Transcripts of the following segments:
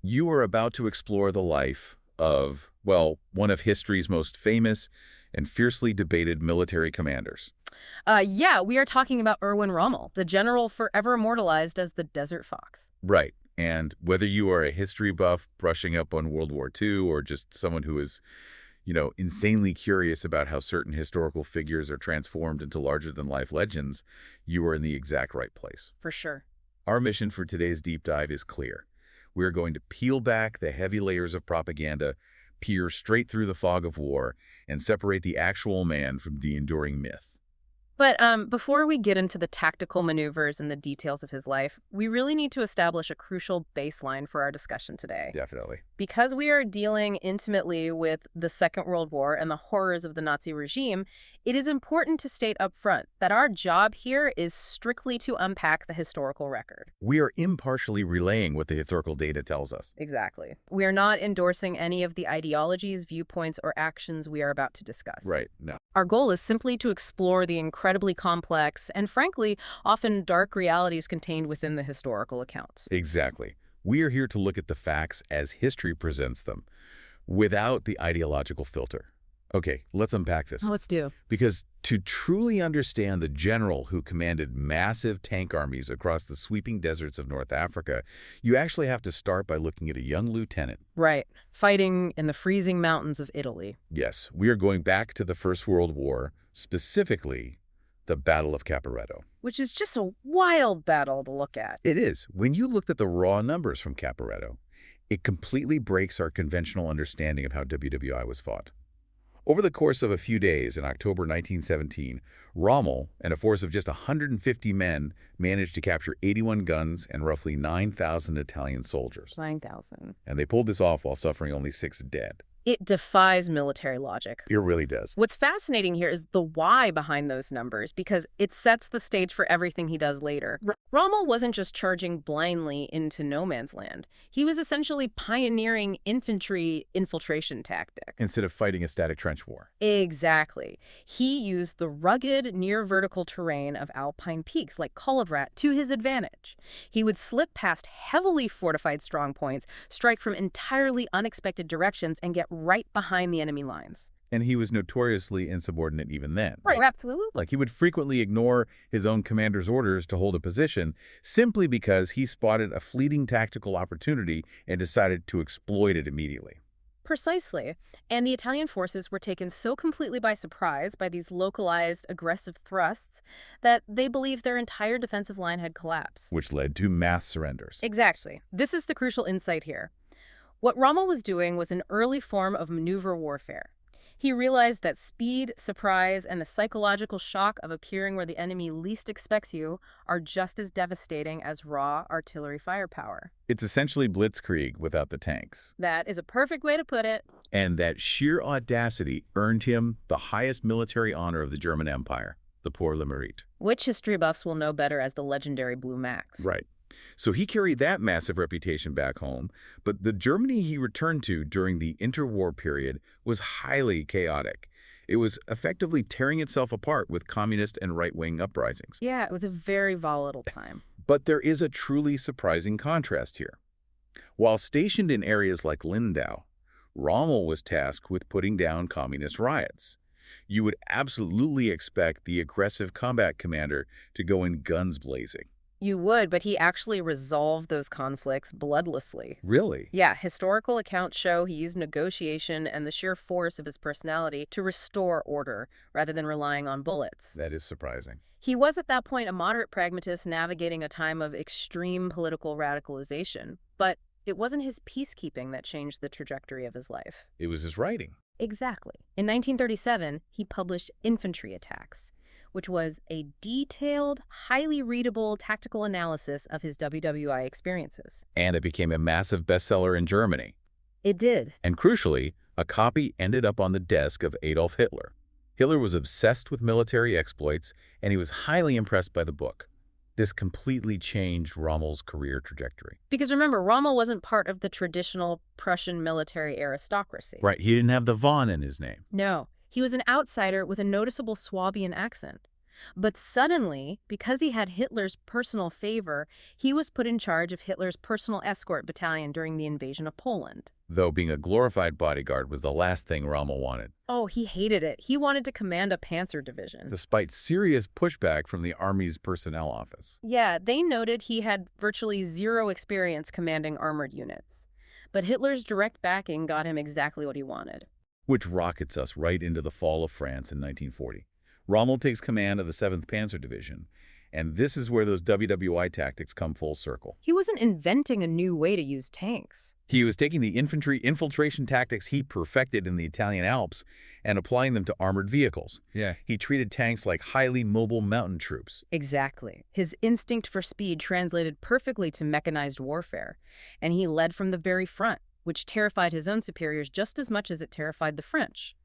You are about to explore the life of, well, one of history's most famous and fiercely debated military commanders. Yeah, we are talking about Erwin Rommel, the general forever immortalized as the Desert Fox. Right. And whether you are a history buff brushing up on World War II or just someone who is, insanely curious about how certain historical figures are transformed into larger-than-life legends, you are in the exact right place. For sure. Our mission for today's deep dive is clear. We are going to peel back the heavy layers of propaganda, peer straight through the fog of war, and separate the actual man from the enduring myth. But before we get into the tactical maneuvers and the details of his life, we really need to establish a crucial baseline for our discussion today. Definitely. Because we are dealing intimately with the Second World War and the horrors of the Nazi regime, it is important to state up front that our job here is strictly to unpack the historical record. We are impartially relaying what the historical data tells us. Exactly. We are not endorsing any of the ideologies, viewpoints, or actions we are about to discuss. Right, no. Our goal is simply to explore the incredibly complex and, frankly, often dark realities contained within the historical accounts. Exactly. We are here to look at the facts as history presents them, without the ideological filter. Okay, let's unpack this. Let's do. Because to truly understand the general who commanded massive tank armies across the sweeping deserts of North Africa, you actually have to start by looking at a young lieutenant. Right. Fighting in the freezing mountains of Italy. Yes, we are going back to the First World War, specifically the Battle of Caporetto. Which is just a wild battle to look at. It is. When you looked at the raw numbers from Caporetto, it completely breaks our conventional understanding of how WWI was fought. Over the course of a few days in October 1917, Rommel and a force of just 150 men managed to capture 81 guns and roughly 9,000 Italian soldiers. 9,000. And they pulled this off while suffering only 6 dead. It defies military logic. It really does. What's fascinating here is the why behind those numbers, because it sets the stage for everything he does later. Rommel wasn't just charging blindly into no man's land. He was essentially pioneering infantry infiltration tactic. Instead of fighting a static trench war. Exactly. He used the rugged, near-vertical terrain of alpine peaks like Colivrat to his advantage. He would slip past heavily fortified strongpoints, strike from entirely unexpected directions, and get right behind the enemy lines. And he was notoriously insubordinate even then. Right, absolutely. Like, he would frequently ignore his own commander's orders to hold a position simply because he spotted a fleeting tactical opportunity and decided to exploit it immediately. Precisely. And the Italian forces were taken so completely by surprise by these localized aggressive thrusts that they believed their entire defensive line had collapsed. Which led to mass surrenders. Exactly. This is the crucial insight here. What Rommel was doing was an early form of maneuver warfare. He realized that speed, surprise, and the psychological shock of appearing where the enemy least expects you are just as devastating as raw artillery firepower. It's essentially blitzkrieg without the tanks. That is a perfect way to put it. And that sheer audacity earned him the highest military honor of the German Empire, the Pour le Mérite. Which history buffs will know better as the legendary Blue Max. Right. So he carried that massive reputation back home, but the Germany he returned to during the interwar period was highly chaotic. It was effectively tearing itself apart with communist and right-wing uprisings. Yeah, it was a very volatile time. But there is a truly surprising contrast here. While stationed in areas like Lindau, Rommel was tasked with putting down communist riots. You would absolutely expect the aggressive combat commander to go in guns blazing. You would, but he actually resolved those conflicts bloodlessly. Really? Yeah, historical accounts show he used negotiation and the sheer force of his personality to restore order, rather than relying on bullets. That is surprising. He was at that point a moderate pragmatist navigating a time of extreme political radicalization, but it wasn't his peacekeeping that changed the trajectory of his life. It was his writing. Exactly. In 1937, he published Infantry Attacks, which was a detailed, highly readable tactical analysis of his WWI experiences. And it became a massive bestseller in Germany. It did. And crucially, a copy ended up on the desk of Adolf Hitler. Hitler was obsessed with military exploits, and he was highly impressed by the book. This completely changed Rommel's career trajectory. Because remember, Rommel wasn't part of the traditional Prussian military aristocracy. Right, he didn't have the von in his name. No. He was an outsider with a noticeable Swabian accent. But suddenly, because he had Hitler's personal favor, he was put in charge of Hitler's personal escort battalion during the invasion of Poland. Though being a glorified bodyguard was the last thing Rommel wanted, Oh, he hated it. He wanted to command a panzer division. despite serious pushback from the Army's personnel office. Yeah, they noted he had virtually zero experience commanding armored units. But Hitler's direct backing got him exactly what he wanted. Which rockets us right into the fall of France in 1940. Rommel takes command of the 7th Panzer Division, and this is where those WWI tactics come full circle. He wasn't inventing a new way to use tanks. He was taking the infantry infiltration tactics he perfected in the Italian Alps and applying them to armored vehicles. Yeah. He treated tanks like highly mobile mountain troops. Exactly. His instinct for speed translated perfectly to mechanized warfare, and he led from the very front, which terrified his own superiors just as much as it terrified the French.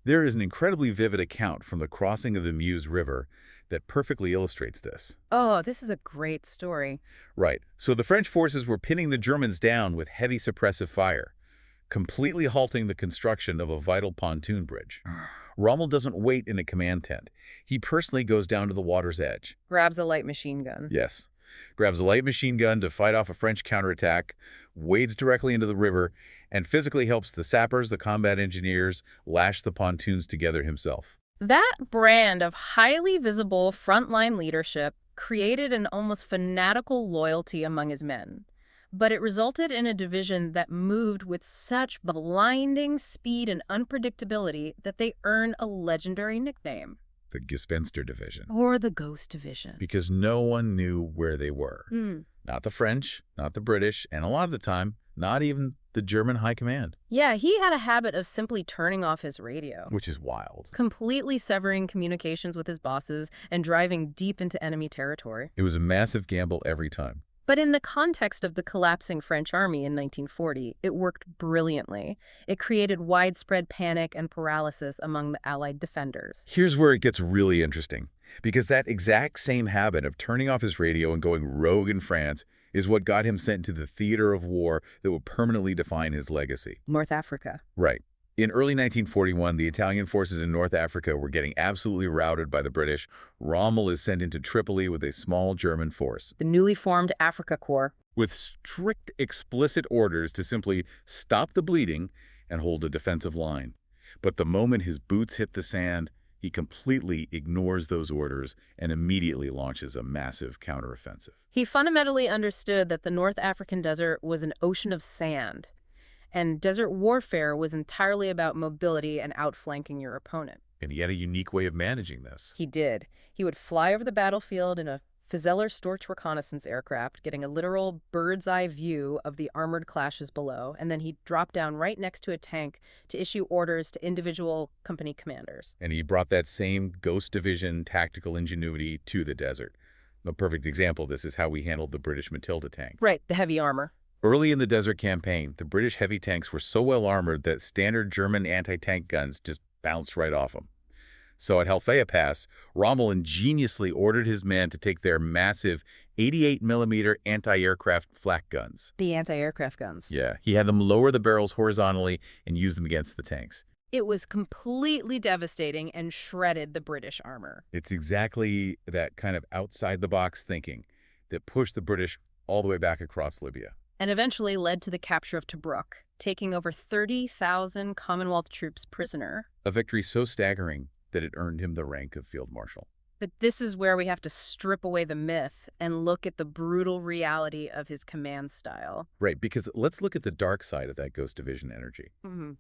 There is an incredibly vivid account from the crossing of the Meuse River that perfectly illustrates this. Oh, this is a great story. Right. So the French forces were pinning the Germans down with heavy suppressive fire, completely halting the construction of a vital pontoon bridge. Rommel doesn't wait in a command tent. He personally goes down to the water's edge. Grabs a light machine gun. Yes. Grabs a light machine gun to fight off a French counterattack, wades directly into the river, and physically helps the sappers, the combat engineers, lash the pontoons together himself. That brand of highly visible frontline leadership created an almost fanatical loyalty among his men. But it resulted in a division that moved with such blinding speed and unpredictability that they earned a legendary nickname. The Gespenster Division. Or the Ghost Division. Because no one knew where they were. Mm. Not the French, not the British, and a lot of the time, not even the German high command. Yeah, he had a habit of simply turning off his radio. Which is wild. Completely severing communications with his bosses and driving deep into enemy territory. It was a massive gamble every time. But in the context of the collapsing French army in 1940, it worked brilliantly. It created widespread panic and paralysis among the Allied defenders. Here's where it gets really interesting, because that exact same habit of turning off his radio and going rogue in France is what got him sent to the theater of war that would permanently define his legacy. North Africa. Right. In early 1941, the Italian forces in North Africa were getting absolutely routed by the British. Rommel is sent into Tripoli with a small German force, The newly formed Africa Corps. with strict, explicit orders to simply stop the bleeding and hold a defensive line. But the moment his boots hit the sand, he completely ignores those orders and immediately launches a massive counteroffensive. He fundamentally understood that the North African desert was an ocean of sand, and desert warfare was entirely about mobility and outflanking your opponent. And he had a unique way of managing this. He did. He would fly over the battlefield in a Fieseler Storch reconnaissance aircraft, getting a literal bird's-eye view of the armored clashes below, and then he'd drop down right next to a tank to issue orders to individual company commanders. And he brought that same Ghost Division tactical ingenuity to the desert. A perfect example of this is how we handled the British Matilda tank. Right, the heavy armor. Early in the desert campaign, the British heavy tanks were so well armored that standard German anti-tank guns just bounced right off them. So at Halfaya Pass, Rommel ingeniously ordered his men to take their massive 88mm anti-aircraft flak guns. The anti-aircraft guns. Yeah, he had them lower the barrels horizontally and use them against the tanks. It was completely devastating and shredded the British armor. It's exactly that kind of outside-the-box thinking that pushed the British all the way back across Libya. And eventually led to the capture of Tobruk, taking over 30,000 Commonwealth troops prisoner. A victory so staggering that it earned him the rank of Field Marshal. But this is where we have to strip away the myth and look at the brutal reality of his command style. Right, because let's look at the dark side of that Ghost Division energy. Mm-hmm.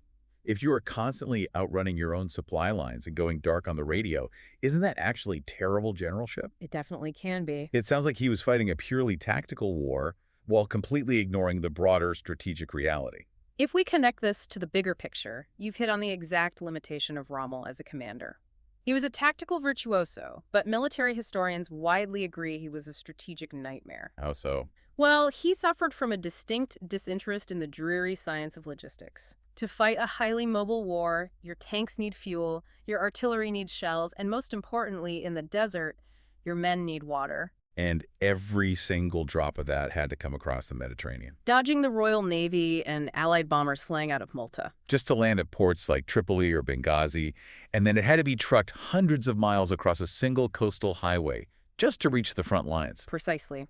If you are constantly outrunning your own supply lines and going dark on the radio, isn't that actually terrible generalship? It definitely can be. It sounds like he was fighting a purely tactical war while completely ignoring the broader strategic reality. If we connect this to the bigger picture, you've hit on the exact limitation of Rommel as a commander. He was a tactical virtuoso, but military historians widely agree he was a strategic nightmare. How so? Well, he suffered from a distinct disinterest in the dreary science of logistics. To fight a highly mobile war, your tanks need fuel, your artillery needs shells, and most importantly, in the desert, your men need water. And every single drop of that had to come across the Mediterranean, Dodging the Royal Navy and Allied bombers flying out of Malta. just to land at ports like Tripoli or Benghazi, and then it had to be trucked hundreds of miles across a single coastal highway just to reach the front lines. Precisely.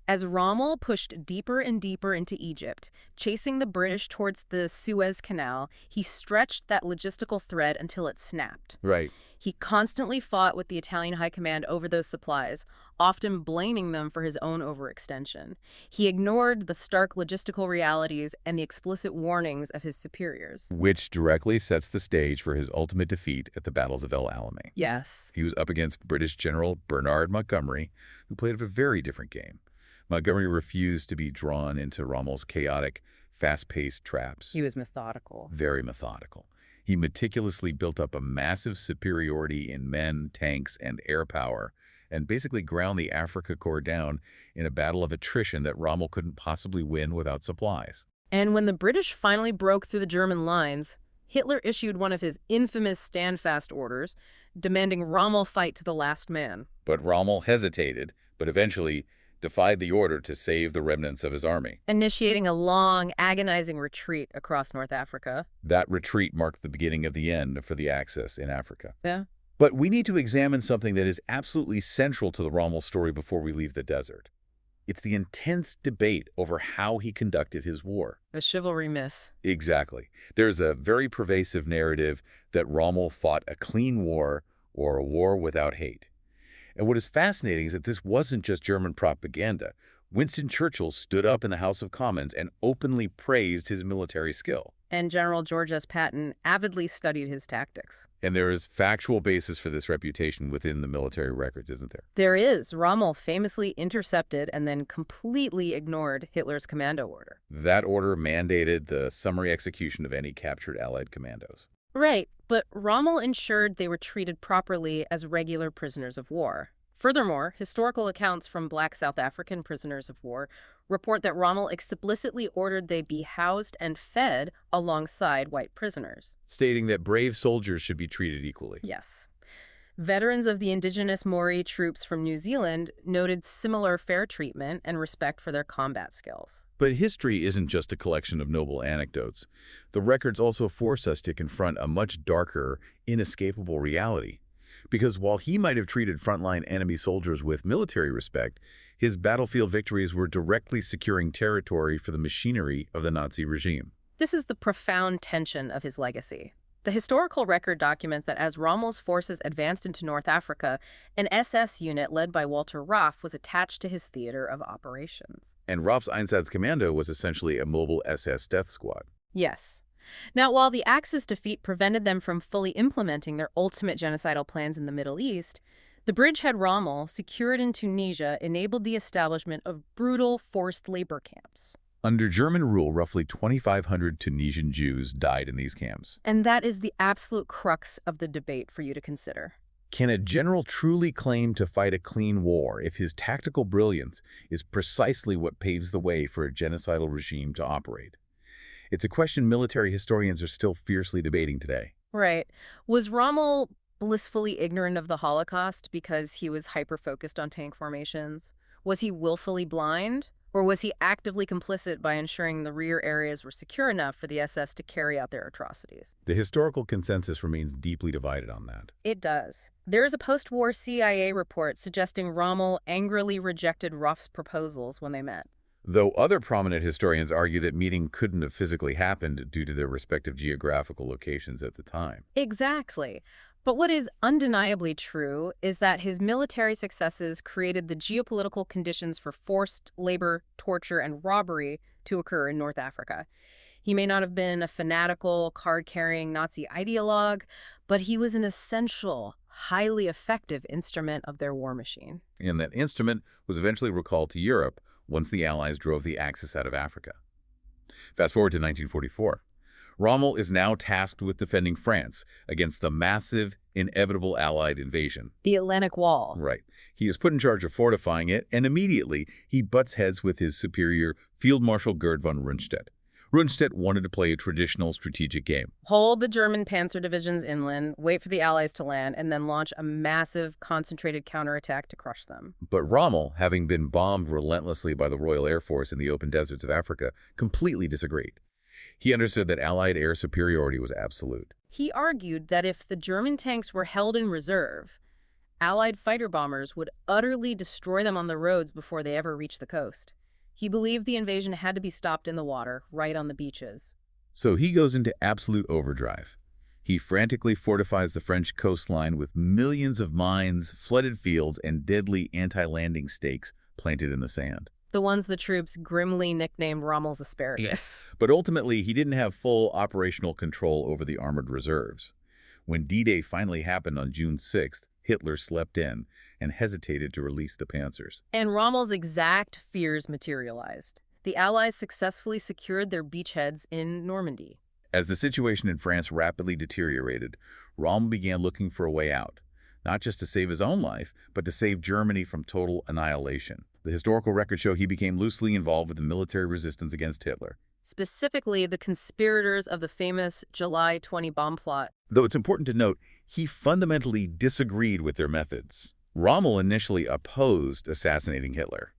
As Rommel pushed deeper and deeper into Egypt, chasing the British towards the Suez Canal, he stretched that logistical thread until it snapped. Right. He constantly fought with the Italian high command over those supplies, often blaming them for his own overextension. He ignored the stark logistical realities and the explicit warnings of his superiors. Which directly sets the stage for his ultimate defeat at the battles of El Alamein. Yes. He was up against British General Bernard Montgomery, who played a very different game. Montgomery refused to be drawn into Rommel's chaotic, fast-paced traps. He was methodical. Very methodical. He meticulously built up a massive superiority in men, tanks, and air power, and basically ground the Afrika Korps down in a battle of attrition that Rommel couldn't possibly win without supplies. And when the British finally broke through the German lines, Hitler issued one of his infamous stand-fast orders, demanding Rommel fight to the last man. But Rommel hesitated, but eventually defied the order to save the remnants of his army. Initiating a long, agonizing retreat across North Africa. That retreat marked the beginning of the end for the Axis in Africa. Yeah. But we need to examine something that is absolutely central to the Rommel story before we leave the desert. It's the intense debate over how he conducted his war. A chivalry miss. Exactly. There's a very pervasive narrative that Rommel fought a clean war or a war without hate. And what is fascinating is that this wasn't just German propaganda. Winston Churchill stood up in the House of Commons and openly praised his military skill. And General George S. Patton avidly studied his tactics. And there is factual basis for this reputation within the military records, isn't there? There is. Rommel famously intercepted and then completely ignored Hitler's commando order. That order mandated the summary execution of any captured Allied commandos. Right, but Rommel ensured they were treated properly as regular prisoners of war. Furthermore, historical accounts from Black South African prisoners of war report that Rommel explicitly ordered they be housed and fed alongside white prisoners. Stating that brave soldiers should be treated equally. Yes. Veterans of the indigenous Maori troops from New Zealand noted similar fair treatment and respect for their combat skills. But history isn't just a collection of noble anecdotes. The records also force us to confront a much darker, inescapable reality. Because while he might have treated frontline enemy soldiers with military respect, his battlefield victories were directly securing territory for the machinery of the Nazi regime. This is the profound tension of his legacy. The historical record documents that as Rommel's forces advanced into North Africa, an SS unit led by Walter Raff was attached to his theater of operations. And Raff's Einsatzkommando was essentially a mobile SS death squad. Yes. Now, while the Axis defeat prevented them from fully implementing their ultimate genocidal plans in the Middle East, the bridgehead Rommel, secured in Tunisia, enabled the establishment of brutal forced labor camps. Under German rule, roughly 2,500 Tunisian Jews died in these camps. And that is the absolute crux of the debate for you to consider. Can a general truly claim to fight a clean war if his tactical brilliance is precisely what paves the way for a genocidal regime to operate? It's a question military historians are still fiercely debating today. Right. Was Rommel blissfully ignorant of the Holocaust because he was hyper-focused on tank formations? Was he willfully blind? Or was he actively complicit by ensuring the rear areas were secure enough for the SS to carry out their atrocities? The historical consensus remains deeply divided on that. It does. There is a post-war CIA report suggesting Rommel angrily rejected Ruff's proposals when they met. Though other prominent historians argue that meeting couldn't have physically happened due to their respective geographical locations at the time. Exactly. But what is undeniably true is that his military successes created the geopolitical conditions for forced labor, torture, and robbery to occur in North Africa. He may not have been a fanatical, card-carrying Nazi ideologue, but he was an essential, highly effective instrument of their war machine. And that instrument was eventually recalled to Europe once the Allies drove the Axis out of Africa. Fast forward to 1944. Rommel is now tasked with defending France against the massive, inevitable Allied invasion. The Atlantic Wall. Right. He is put in charge of fortifying it, and immediately he butts heads with his superior, Field Marshal Gerd von Rundstedt. Rundstedt wanted to play a traditional strategic game. Hold the German panzer divisions inland, wait for the Allies to land, and then launch a massive, concentrated counterattack to crush them. But Rommel, having been bombed relentlessly by the Royal Air Force in the open deserts of Africa, completely disagreed. He understood that Allied air superiority was absolute. He argued that if the German tanks were held in reserve, Allied fighter bombers would utterly destroy them on the roads before they ever reached the coast. He believed the invasion had to be stopped in the water, right on the beaches. So he goes into absolute overdrive. He frantically fortifies the French coastline with millions of mines, flooded fields, and deadly anti-landing stakes planted in the sand. The ones the troops grimly nicknamed Rommel's Asparagus. Yes. But ultimately, he didn't have full operational control over the armored reserves. When D-Day finally happened on June 6th, Hitler slept in and hesitated to release the panzers. And Rommel's exact fears materialized. The Allies successfully secured their beachheads in Normandy. As the situation in France rapidly deteriorated, Rommel began looking for a way out, not just to save his own life, but to save Germany from total annihilation. The historical records show he became loosely involved with the military resistance against Hitler. Specifically, the conspirators of the famous July 20 bomb plot. Though it's important to note, he fundamentally disagreed with their methods. Rommel initially opposed assassinating Hitler.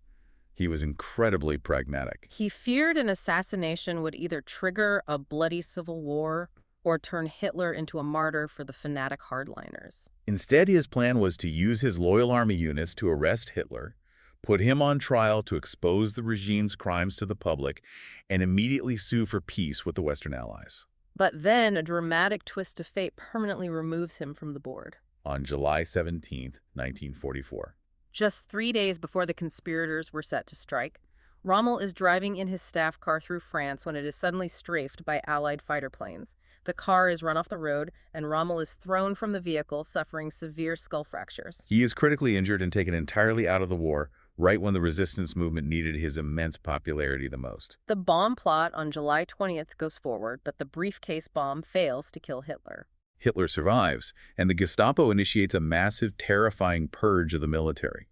He was incredibly pragmatic. He feared an assassination would either trigger a bloody civil war or turn Hitler into a martyr for the fanatic hardliners. Instead, his plan was to use his loyal army units to arrest Hitler, put him on trial to expose the regime's crimes to the public, and immediately sue for peace with the Western Allies. But then a dramatic twist of fate permanently removes him from the board. On July 17, 1944. Just 3 days before the conspirators were set to strike, Rommel is driving in his staff car through France when it is suddenly strafed by Allied fighter planes. The car is run off the road, and Rommel is thrown from the vehicle, suffering severe skull fractures. He is critically injured and taken entirely out of the war, right when the resistance movement needed his immense popularity the most. The bomb plot on July 20th goes forward, but the briefcase bomb fails to kill Hitler. Hitler survives, and the Gestapo initiates a massive, terrifying purge of the military.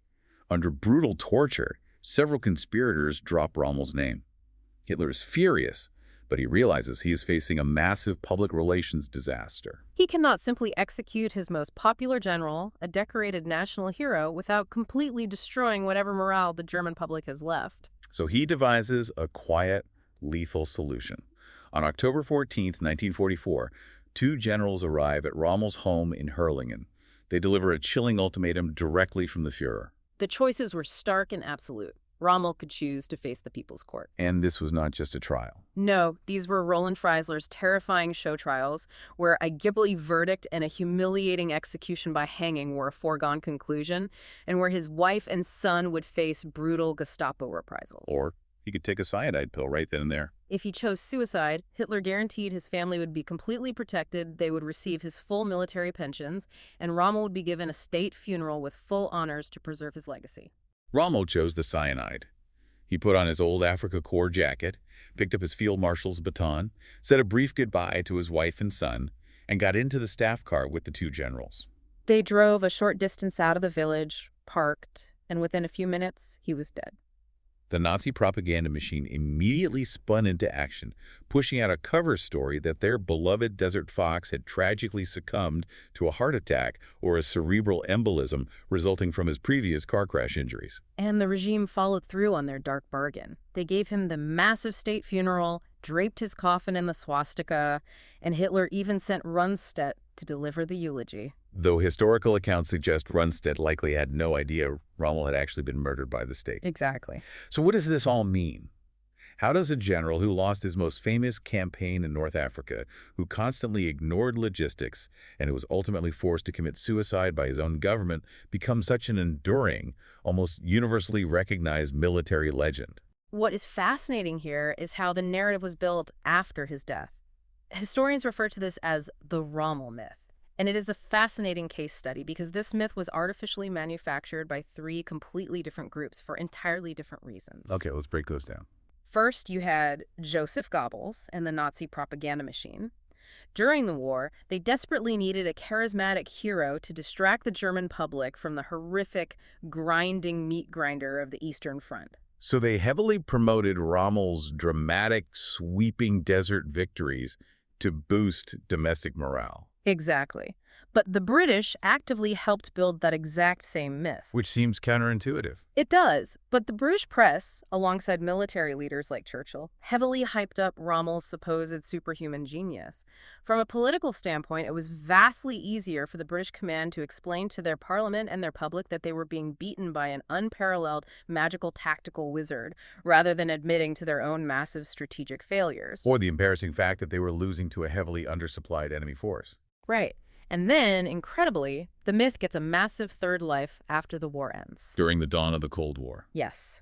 Under brutal torture, several conspirators drop Rommel's name. Hitler is furious, but he realizes he is facing a massive public relations disaster. He cannot simply execute his most popular general, a decorated national hero, without completely destroying whatever morale the German public has left. So he devises a quiet, lethal solution. On October 14, 1944, two generals arrive at Rommel's home in Herrlingen. They deliver a chilling ultimatum directly from the Führer. The choices were stark and absolute. Rommel could choose to face the People's Court. And this was not just a trial. No, these were Roland Freisler's terrifying show trials, where a Ghibli verdict and a humiliating execution by hanging were a foregone conclusion, and where his wife and son would face brutal Gestapo reprisals. Or he could take a cyanide pill right then and there. If he chose suicide, Hitler guaranteed his family would be completely protected, they would receive his full military pensions, and Rommel would be given a state funeral with full honors to preserve his legacy. Rommel chose the cyanide. He put on his old Africa Corps jacket, picked up his field marshal's baton, said a brief goodbye to his wife and son, and got into the staff car with the two generals. They drove a short distance out of the village, parked, and within a few minutes, he was dead. The Nazi propaganda machine immediately spun into action, pushing out a cover story that their beloved Desert Fox had tragically succumbed to a heart attack or a cerebral embolism resulting from his previous car crash injuries. And the regime followed through on their dark bargain. They gave him the massive state funeral, draped his coffin in the swastika, and Hitler even sent Rundstedt to deliver the eulogy. Though historical accounts suggest Rundstedt likely had no idea Rommel had actually been murdered by the state. Exactly. So what does this all mean? How does a general who lost his most famous campaign in North Africa, who constantly ignored logistics, and who was ultimately forced to commit suicide by his own government, become such an enduring, almost universally recognized military legend? What is fascinating here is how the narrative was built after his death. Historians refer to this as the Rommel myth. And it is a fascinating case study because this myth was artificially manufactured by three completely different groups for entirely different reasons. Okay, let's break those down. First, you had Joseph Goebbels and the Nazi propaganda machine. During the war, they desperately needed a charismatic hero to distract the German public from the horrific, grinding meat grinder of the Eastern Front. So they heavily promoted Rommel's dramatic, sweeping desert victories to boost domestic morale. Exactly. But the British actively helped build that exact same myth. Which seems counterintuitive. It does, but the British press, alongside military leaders like Churchill, heavily hyped up Rommel's supposed superhuman genius. From a political standpoint, it was vastly easier for the British command to explain to their parliament and their public that they were being beaten by an unparalleled magical tactical wizard, rather than admitting to their own massive strategic failures. Or the embarrassing fact that they were losing to a heavily undersupplied enemy force. Right. And then, incredibly, the myth gets a massive third life after the war ends. During the dawn of the Cold War. Yes.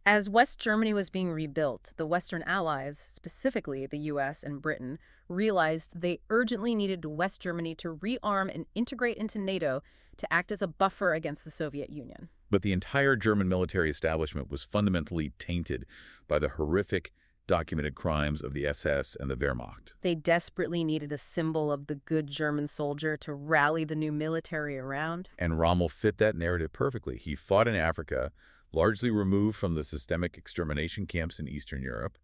As West Germany was being rebuilt, the Western Allies, specifically the US and Britain, realized they urgently needed West Germany to rearm and integrate into NATO to act as a buffer against the Soviet Union. But the entire German military establishment was fundamentally tainted by the horrific, documented crimes of the SS and the Wehrmacht. They desperately needed a symbol of the good German soldier to rally the new military around. And Rommel fit that narrative perfectly. He fought in Africa, largely removed from the systemic extermination camps in Eastern Europe.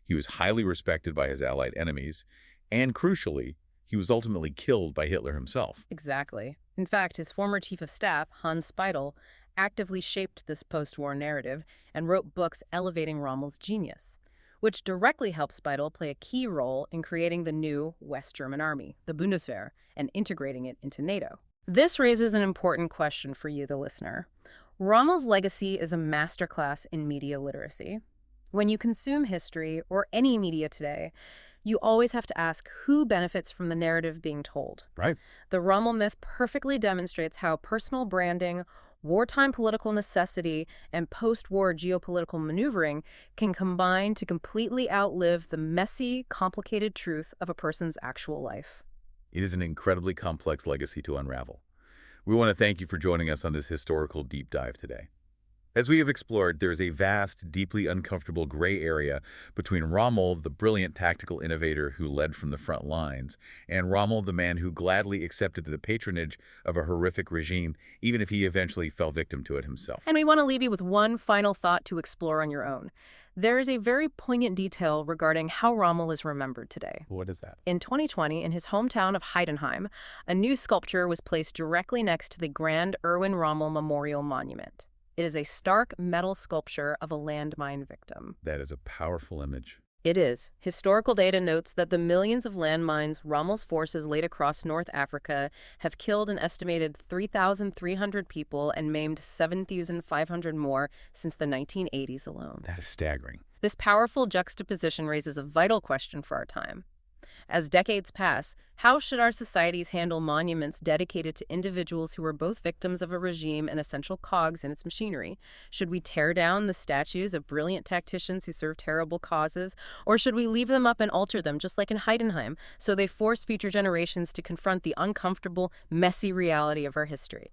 He was highly respected by his Allied enemies, and crucially, he was ultimately killed by Hitler himself. Exactly. In fact, his former chief of staff, Hans Speidel, actively shaped this post-war narrative and wrote books elevating Rommel's genius, which directly helped Speidel play a key role in creating the new West German army, the Bundeswehr, and integrating it into NATO. This raises an important question for you, the listener. Rommel's legacy is a masterclass in media literacy. When you consume history, or any media today, you always have to ask who benefits from the narrative being told. Right. The Rommel myth perfectly demonstrates how personal branding, wartime political necessity, and post-war geopolitical maneuvering can combine to completely outlive the messy, complicated truth of a person's actual life. It is an incredibly complex legacy to unravel. We want to thank you for joining us on this historical deep dive today. As we have explored, there is a vast, deeply uncomfortable gray area between Rommel, the brilliant tactical innovator who led from the front lines, and Rommel, the man who gladly accepted the patronage of a horrific regime, even if he eventually fell victim to it himself. And we want to leave you with one final thought to explore on your own. There is a very poignant detail regarding how Rommel is remembered today. What is that? In 2020, in his hometown of Heidenheim, a new sculpture was placed directly next to the grand Erwin Rommel Memorial Monument. It is a stark metal sculpture of a landmine victim. That is a powerful image. It is. Historical data notes that the millions of landmines Rommel's forces laid across North Africa have killed an estimated 3,300 people and maimed 7,500 more since the 1980s alone. That is staggering. This powerful juxtaposition raises a vital question for our time. As decades pass, how should our societies handle monuments dedicated to individuals who were both victims of a regime and essential cogs in its machinery? Should we tear down the statues of brilliant tacticians who served terrible causes, or should we leave them up and alter them, just like in Heidenheim, so they force future generations to confront the uncomfortable, messy reality of our history?